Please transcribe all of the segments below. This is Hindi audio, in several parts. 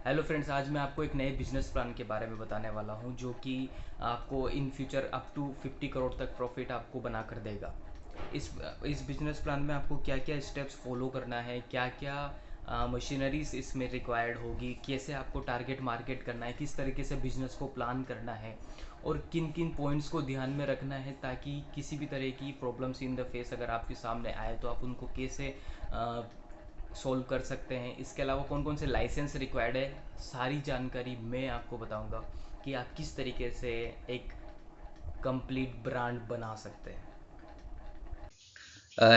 हेलो फ्रेंड्स, आज मैं आपको एक नए बिजनेस प्लान के बारे में बताने वाला हूं जो कि आपको in future up to 50 crore तक प्रॉफिट आपको बना कर देगा। इस इस बिजनेस प्लान में आपको क्या क्या स्टेप्स फॉलो करना है, क्या क्या मशीनरीज इसमें रिक्वायर्ड होगी, कैसे आपको टारगेट मार्केट करना है, किस तरीके से बिजनेस को प्लान करना है और किन किन पॉइंट्स को ध्यान में रखना है ताकि किसी भी तरह की प्रॉब्लम्स इन द फेस अगर आपके सामने आए तो आप उनको कैसे सोल्व कर सकते हैं। इसके अलावा कौन कौन से लाइसेंस रिक्वायर्ड है, सारी जानकारी मैं आपको बताऊंगा कि आप किस तरीके से एक कंप्लीट ब्रांड बना सकते हैं।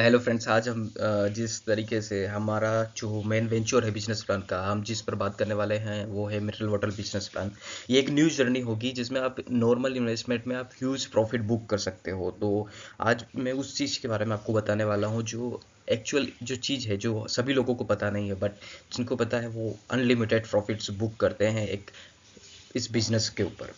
हेलो फ्रेंड्स, आज हम जिस तरीके से हमारा जो मेन वेंचर है बिजनेस प्लान का, हम जिस पर बात करने वाले हैं वो है मिनरल वाटर बिजनेस प्लान। ये एक न्यू जर्नी होगी जिसमें आप नॉर्मल इन्वेस्टमेंट में आप ह्यूज प्रॉफिट बुक कर सकते हो। तो आज मैं उस चीज़ के बारे में आपको बताने वाला हूँ जो एक्चुअल जो चीज़ है जो सभी लोगों को पता नहीं है, बट जिनको पता है वो अनलिमिटेड प्रॉफिट्स बुक करते हैं एक इस बिजनेस के ऊपर।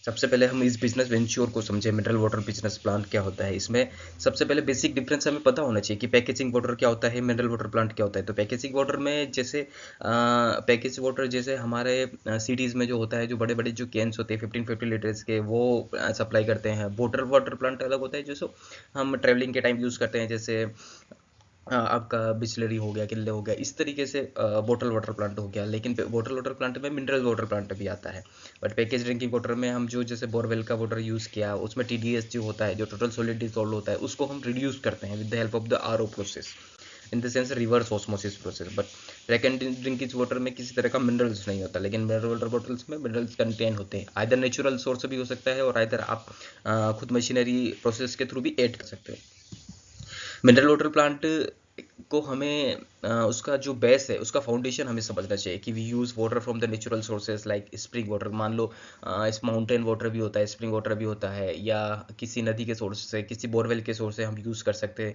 सबसे पहले हम इस बिजनेस वेंचर को समझे। मिनरल वाटर बिजनेस प्लांट क्या होता है, इसमें सबसे पहले बेसिक डिफरेंस हमें पता होना चाहिए कि पैकेजिंग वाटर क्या होता है, मिनरल वाटर प्लांट क्या होता है। तो पैकेजिंग वाटर में जैसे पैकेज वाटर जैसे हमारे सिटीज़ में जो होता है, जो बड़े बड़े जो कैंस होते हैं 15-50 लीटर्स के, वो सप्लाई करते हैं। बोटल वाटर प्लांट अलग होता है जो सो हम ट्रेवलिंग के टाइम यूज़ करते हैं, जैसे आपका बिसलेरी हो गया, किनले हो गया, इस तरीके से बॉटल वाटर प्लांट हो गया। लेकिन बॉटल वाटर प्लांट में मिनरल वाटर प्लांट भी आता है। बट पैकेज ड्रिंकिंग वाटर में हम जो जैसे बोरवेल का वाटर यूज़ किया, उसमें टीडीएस जो होता है, जो टोटल सॉलिड डिसॉल्व होता है, उसको हम रिड्यूस करते हैं with the help of the RO process, in the sense reverse osmosis process. But package drinking water में किसी तरह का मिनरल्स नहीं होता, लेकिन मिनरल वाटर बॉटल्स में मिनरल्स कंटेन होते हैं। आइदर नेचुरल सोर्स भी हो सकता है और आइदर आप खुद मशीनरी प्रोसेस के थ्रू भी ऐड कर सकते हो। मिनरल वाटर प्लांट को हमें उसका जो बेस है, उसका फाउंडेशन हमें समझना चाहिए कि we use water from the natural sources like spring water. मान लो इस माउंटेन वाटर भी होता है, स्प्रिंग वाटर भी होता है, या किसी नदी के सोर्स से, किसी बोरवेल के सोर्स से हम यूज़ कर सकते हैं।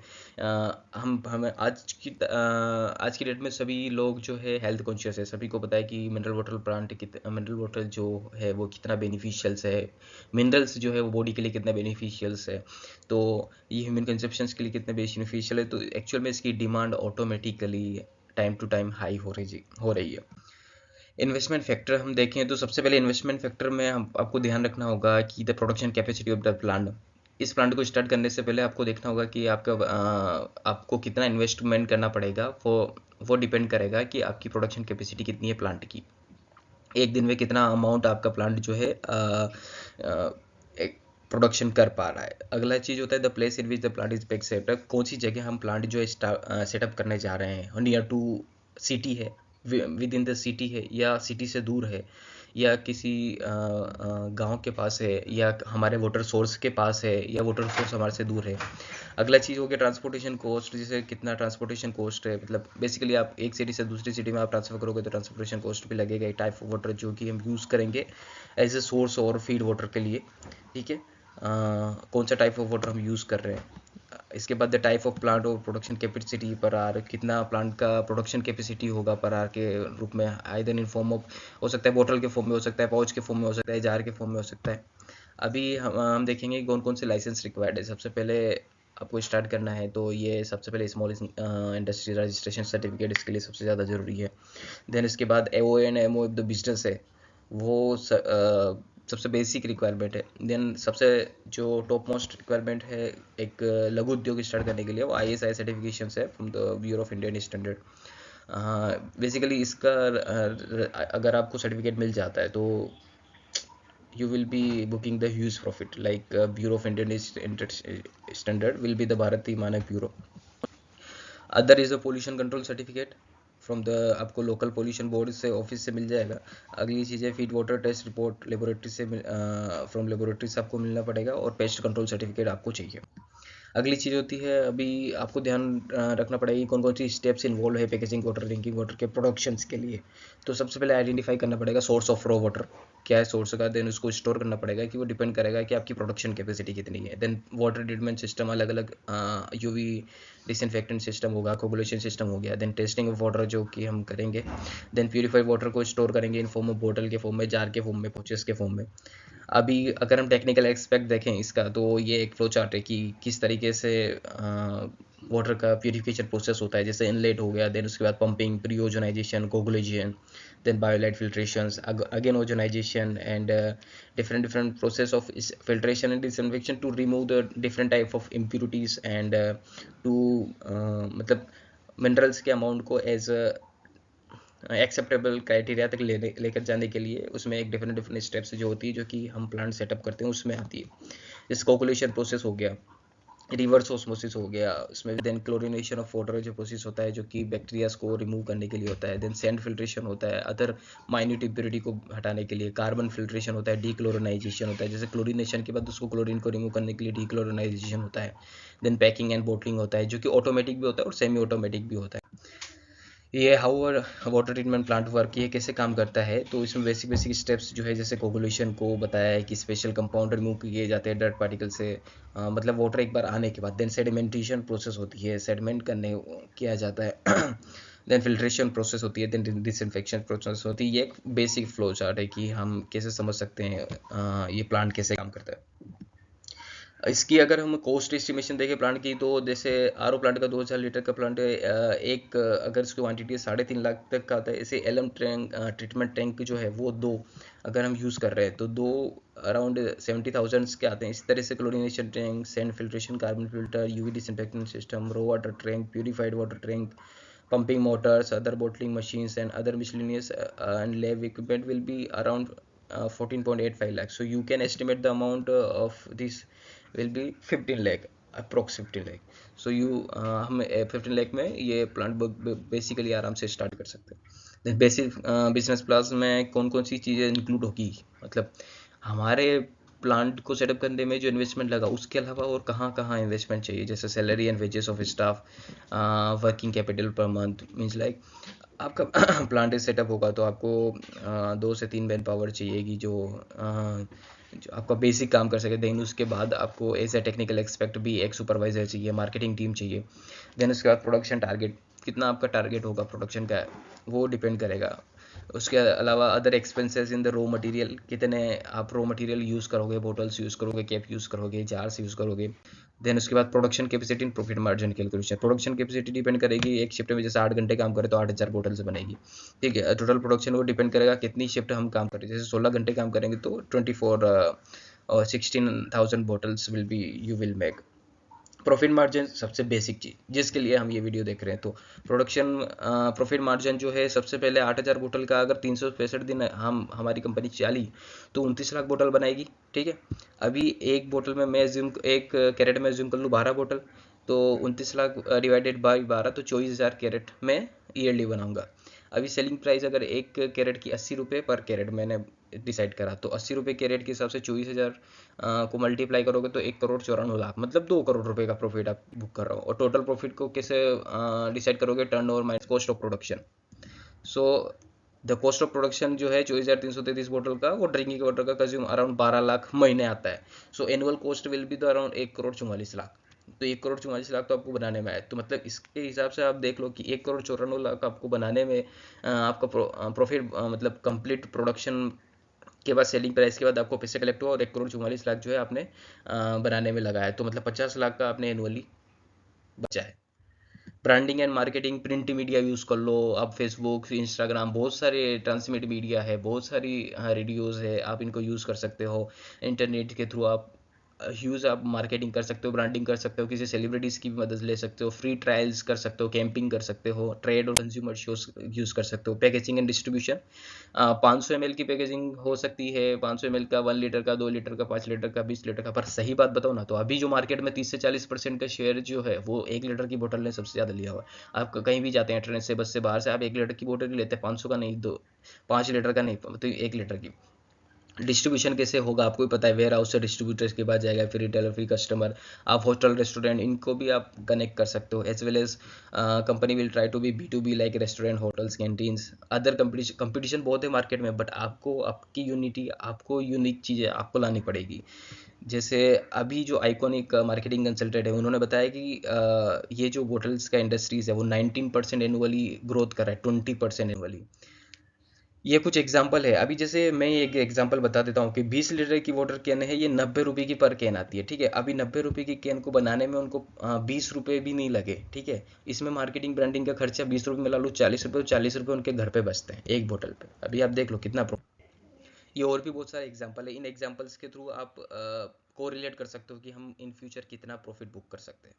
हम हमें आज की डेट में सभी लोग जो है हेल्थ कॉन्शियस है, सभी को पता है कि मिनरल वाटर जो है वो कितना बेनिफिशियल्स है, मिनरल्स जो है वो बॉडी के लिए कितना बेनिफिशियल्स है। तो ये ह्यूमन कंजप्शंस के लिए कितने बेनिफिशियल है, तो एक्चुअल में इसकी demand automatically time to time high हो रही है। इन्वेस्टमेंट फैक्टर हम देखें तो सबसे पहले इन्वेस्टमेंट फैक्टर में हम आपको ध्यान रखना होगा कि the production capacity of the plant. इस प्लांट को स्टार्ट करने से पहले आपको देखना होगा कि आपको कितना इन्वेस्टमेंट करना पड़ेगा। वो डिपेंड करेगा कि आपकी प्रोडक्शन कैपेसिटी कितनी है प्लांट की। एक दिन में कितना अमाउंट आपका प्लांट जो है एक प्रोडक्शन कर पा रहा है। अगला चीज़ होता है the place in which the plant is back setup. कौन सी जगह हम प्लांट जो है सेटअप करने जा रहे हैं, नियर टू सिटी है, विद इन द सिटी है, या सिटी से दूर है, या किसी गांव के पास है, या हमारे वाटर सोर्स के पास है, या वाटर सोर्स हमारे से दूर है। अगला चीज़ हो गया ट्रांसपोर्टेशन कॉस्ट, जैसे कितना ट्रांसपोर्टेशन कॉस्ट है, मतलब बेसिकली आप एक सिटी से दूसरी सिटी में आप ट्रांसफर करोगे तो ट्रांसपोर्टेशन कॉस्ट भी लगेगा। एक टाइप ऑफ वाटर जो कि हम यूज़ करेंगे एज ए सोर्स और फीड वाटर के लिए, ठीक है। कौन सा टाइप ऑफ वाटर हम यूज़ कर रहे हैं। इसके बाद द टाइप ऑफ प्लांट और प्रोडक्शन कैपेसिटी पर आर, कितना प्लांट का प्रोडक्शन कैपेसिटी होगा पर आर के रूप में, आइदर इन फॉर्म ऑफ, हो सकता है बोतल के फॉर्म में, हो सकता है पाउच के फॉर्म में, हो सकता है जार के फॉर्म में हो सकता है। अभी हम देखेंगे कौन कौन से लाइसेंस रिक्वायर्ड है। सबसे पहले आपको स्टार्ट करना है तो ये सबसे पहले स्मॉल इंडस्ट्री रजिस्ट्रेशन सर्टिफिकेट इसके लिए सबसे ज़्यादा ज़रूरी है। देन इसके बाद एओ एंड एमओ द बिजनेस है, वो सबसे बेसिक रिक्वायरमेंट है। देन सबसे जो टॉप मोस्ट रिक्वायरमेंट है एक लघु उद्योग स्टार्ट करने के लिए, वो ISI सर्टिफिकेशन है from the bureau of Indian standard. Basically इसका अगर आपको सर्टिफिकेट मिल जाता है तो you will be booking the huge profit, like Bureau of Indian Standard will be the Bharati Manak Bureau. Other is a pollution control certificate from the, आपको लोकल पोल्यूशन बोर्ड से ऑफिस से मिल जाएगा। अगली चीज़ है feed water test report laboratory से, फ्रॉम लेबोरेटरी से आपको मिलना पड़ेगा, और पेस्ट कंट्रोल सर्टिफिकेट आपको चाहिए। अगली चीज़ होती है, अभी आपको ध्यान रखना पड़ेगा कौन कौन सी स्टेप्स इन्वॉल्व है पैकेजिंग वाटर ड्रिंकिंग वाटर के प्रोडक्शंस के लिए। तो सबसे पहले आइडेंटिफाई करना पड़ेगा सोर्स ऑफ रॉ वाटर, क्या है सोर्स का। देन उसको स्टोर करना पड़ेगा कि वो डिपेंड करेगा कि आपकी प्रोडक्शन कैपेसिटी कितनी है। देन वाटर ट्रीटमेंट सिस्टम, अलग अलग UV डिसइंफेक्टेंट सिस्टम होगा, कोगुलेशन सिस्टम हो गया। देन टेस्टिंग ऑफ वाटर जो कि हम करेंगे। देन प्यूरीफाइड वाटर को स्टोर करेंगे इन फॉर्म ऑफ बोतल के फॉर्म में, जार के फॉर्म में, पोचेस के फॉर्म में। अभी अगर हम टेक्निकल एस्पेक्ट देखें इसका, तो ये एक फ्लो चार्ट है कि किस तरीके से वाटर का प्यूरिफिकेशन प्रोसेस होता है। जैसे इनलेट हो गया, देन उसके बाद pumping, pre ozonisation, coagulation, then biolite filtrations, again ozonization, and different process of filtration and disinfection to remove the different type of impurities, and to मतलब मिनरल्स के अमाउंट को एज एक्सेप्टेबल क्राइटेरिया तक लेकर जाने के लिए उसमें एक डिफरेंट स्टेप्स जो होती है, जो कि हम प्लांट सेटअप करते हैं उसमें आती है। जैसे कोकुलेशन प्रोसेस हो गया, रिवर्स ऑस्मोसिस हो गया, उसमें देन क्लोरिनेशन ऑफ वाटर जो प्रोसेस होता है, जो कि बैक्टीरियाज को रिमूव करने के लिए होता है। देन सैंड फिल्ट्रेशन होता है, अदर माइन्यूट इम्प्योरिटी को हटाने के लिए। कार्बन फिल्ट्रेशन होता है, डीक्लोरिनाइजेशन होता है, जैसे क्लोरिनेशन के बाद उसको क्लोरीन को रिमूव करने के लिए डीक्लोरिनाइजेशन होता है। देन पैकिंग एंड बोटलिंग होता है, जो कि ऑटोमेटिक भी होता है और सेमी ऑटोमेटिक भी होता है। ये how water treatment plant work, ये कैसे काम करता है, तो इसमें बेसिक स्टेप्स जो है, जैसे कोगुलेशन को बताया है कि स्पेशल कंपाउंड रिमूव किए जाते हैं डर्ट पार्टिकल से, मतलब वाटर एक बार आने के बाद। देन सेडिमेंटेशन प्रोसेस होती है, सेडिमेंट करने किया जाता है। देन फिल्ट्रेशन प्रोसेस होती है, देन डिसइंफेक्शन प्रोसेस होती है। ये एक बेसिक फ्लो चार्ट है कि हम कैसे समझ सकते हैं ये प्लांट कैसे काम करता है। इसकी अगर हम कॉस्ट एस्टिमेशन देखें प्लांट की, तो जैसे आर ओ प्लांट का 2000 लीटर का प्लांट है, एक अगर इसकी क्वांटिटी 3.5 लाख तक का आता है। ऐसे एलम टैंक, ट्रीटमेंट टैंक जो है वो 2 अगर हम यूज़ कर रहे हैं, तो 2 अराउंड 70,000 के आते हैं। इस तरह से chlorination tank, sand filtration, carbon filter, UV disinfectant system, RO water tank, purified water tank, pumping motors, other bottling machines, and other miscellaneous and lab equipment will be around 14.85 lakhs. So you can estimate the amount of this will be 15 lakh, approx 15 lakh. So you हम 15 lakh में ये प्लांट बेसिकली आराम से स्टार्ट कर सकते हैं। बेसिक बिजनेस प्लान में कौन कौन सी चीज़ें इंक्लूड होगी, मतलब हमारे प्लांट को सेटअप करने में जो इन्वेस्टमेंट लगा, उसके अलावा और कहाँ कहाँ इन्वेस्टमेंट चाहिए, जैसे salary and wages of staff, working capital per month, means like आपका प्लांट सेटअप होगा तो आपको 2 से 3 मैन पावर चाहिएगी, जो आपका बेसिक काम कर सके। देन उसके बाद आपको एज ए टेक्निकल एक्सपेक्ट भी एक सुपरवाइजर चाहिए, मार्केटिंग टीम चाहिए। देन उसके बाद प्रोडक्शन टारगेट, कितना आपका टारगेट होगा प्रोडक्शन का, वो डिपेंड करेगा। उसके अलावा other expenses in the raw material, कितने आप रॉ मटेरियल यूज़ करोगे, बोटल्स यूज़ करोगे, कैप यूज़ करोगे, जार्स यूज़ करोगे। देन उसके बाद production capacity and profit margin calculation. Production capacity depend करेगी, एक शिफ्ट में जैसे 8 घंटे काम करें तो 8,000 बोटल्स बनेगी, ठीक है। टोटल प्रोडक्शन वो डिपेंड करेगा कितनी शिफ्ट हम काम करें, जैसे 16 घंटे काम करेंगे तो 24 और 16,000 bottles will be you will make. Profit margin सबसे बेसिक चीज़ जिसके लिए हम ये वीडियो देख रहे हैं, तो प्रोडक्शन प्रॉफिट मार्जिन जो है, सबसे पहले 8,000 बोतल का अगर 365 दिन हम हमारी कंपनी चली तो 29 लाख बोतल बनाएगी, ठीक है। अभी एक बोतल में मैं एक कैरेट में ज्यूम कर लूँ 12 बोतल, तो 29 लाख डिवाइडेड बाई 12 तो 24,000 कैरेट में ईयरली बनाऊंगा। अभी सेलिंग प्राइस अगर एक कैरेट की 80 रुपये पर कैरेट मैंने डिसाइड करा, तो 80 रुपये कैरेट के हिसाब से 24,000 को मल्टीप्लाई करोगे तो 1,94,00,000, मतलब 2 करोड़ रुपए का प्रॉफिट आप बुक कर रहे हो। और टोटल प्रॉफिट को कैसे डिसाइड करोगे, turnover minus cost of production. So the cost of production जो है 24,333 बोतल का, वो ड्रिंकिंग वाटर का कंज्यूम अराउंड 12 लाख महीने आता है। सो annual cost will be the around 1,44,00,000। तो 1,44,00,000 तो आपको बनाने में आए, तो मतलब इसके हिसाब से आप देख लो कि 1,94,00,000 आपको बनाने में आपका प्रॉफिट मतलब कंप्लीट प्रोडक्शन के बाद सेलिंग प्राइस के बाद आपको पैसे कलेक्ट हुआ, और 1,44,00,000 जो है आपने बनाने में लगाया, तो मतलब 50 लाख का आपने एनुअली बचा है। Branding and marketing, print media use कर लो आप, फेसबुक, इंस्टाग्राम, बहुत सारे ट्रांसमिट मीडिया है, बहुत सारी रेडियोज़ है, आप इनको यूज़ कर सकते हो। इंटरनेट के थ्रू आप ह्यूज आप मार्केटिंग कर सकते हो, ब्रांडिंग कर सकते हो, किसी सेलिब्रिटीज़ की भी मदद ले सकते हो, फ्री ट्रायल्स कर सकते हो, कैंपिंग कर सकते हो, ट्रेड और कंज्यूमर शोज यूज़ कर सकते हो। पैकेजिंग एंड डिस्ट्रीब्यूशन, 500 ml की पैकेजिंग हो सकती है, 500 ml का, 1 लीटर का, 2 लीटर का, 5 लीटर का, 20 लीटर का। पर सही बात बताओ ना, तो अभी जो मार्केट में 30 से 40% का शेयर जो है वो 1 लीटर की बोतल ने सबसे ज़्यादा लिया हुआ है। आप कहीं भी जाते हैं ट्रेन से, बस से, बाहर से, आप 1 लीटर की बोतल ही लेते हैं, 500 का नहीं, 5 लीटर का नहीं, तो 1 लीटर की। डिस्ट्रीब्यूशन कैसे होगा आपको भी पता है, वेयर हाउस से डिस्ट्रीब्यूटर्स के बाद जाएगा, फिर रिटेलर, फिर कस्टमर, आप होटल, रेस्टोरेंट, इनको भी आप कनेक्ट कर सकते हो। As well as company will try to be B2B like restaurant, hotels, canteens. Other competition बहुत है मार्केट में, बट आपको आपकी यूनिटी, आपको यूनिक चीज़ें आपको लानी पड़ेगी। जैसे अभी जो आइकॉनिक मार्केटिंग कंसल्टेंट है, उन्होंने बताया कि ये जो होटल्स का इंडस्ट्रीज है वो 19% एनुअली ग्रोथ कर रहा है, 20% एनुअली। ये कुछ एग्जांपल है। अभी जैसे मैं एक एग्जांपल बता देता हूँ कि 20 लीटर की वाटर कैन है, ये 90 रुपये की पर कैन आती है, ठीक है। अभी 90 रुपये की कैन को बनाने में उनको 20 रुपये भी नहीं लगे, ठीक है। इसमें मार्केटिंग ब्रांडिंग का खर्चा 20 रुपये में ला लो, 40 रुपये, 40 रुपये उनके घर पे बचते हैं एक बोतल पे। अभी आप देख लो कितना ये और भी बहुत सारे एग्जांपल है। इन एग्जांपल्स के थ्रू आप को रिलेट कर सकते हो कि हम इन फ्यूचर कितना प्रॉफिट बुक कर सकते हैं।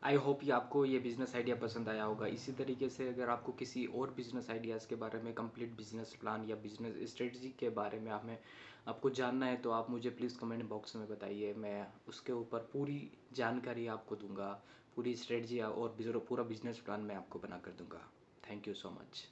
आई होप ये आपको ये बिज़नेस आइडिया पसंद आया होगा। इसी तरीके से अगर आपको किसी और बिज़नेस आइडियाज़ के बारे में, कंप्लीट बिजनेस प्लान या बिजनेस स्ट्रेटजी के बारे में हमें आपको जानना है, तो आप मुझे प्लीज़ कमेंट बॉक्स में बताइए। मैं उसके ऊपर पूरी जानकारी आपको दूंगा, पूरी स्ट्रेटजी और पूरा बिजनेस प्लान मैं आपको बना कर दूंगा। Thank you so much.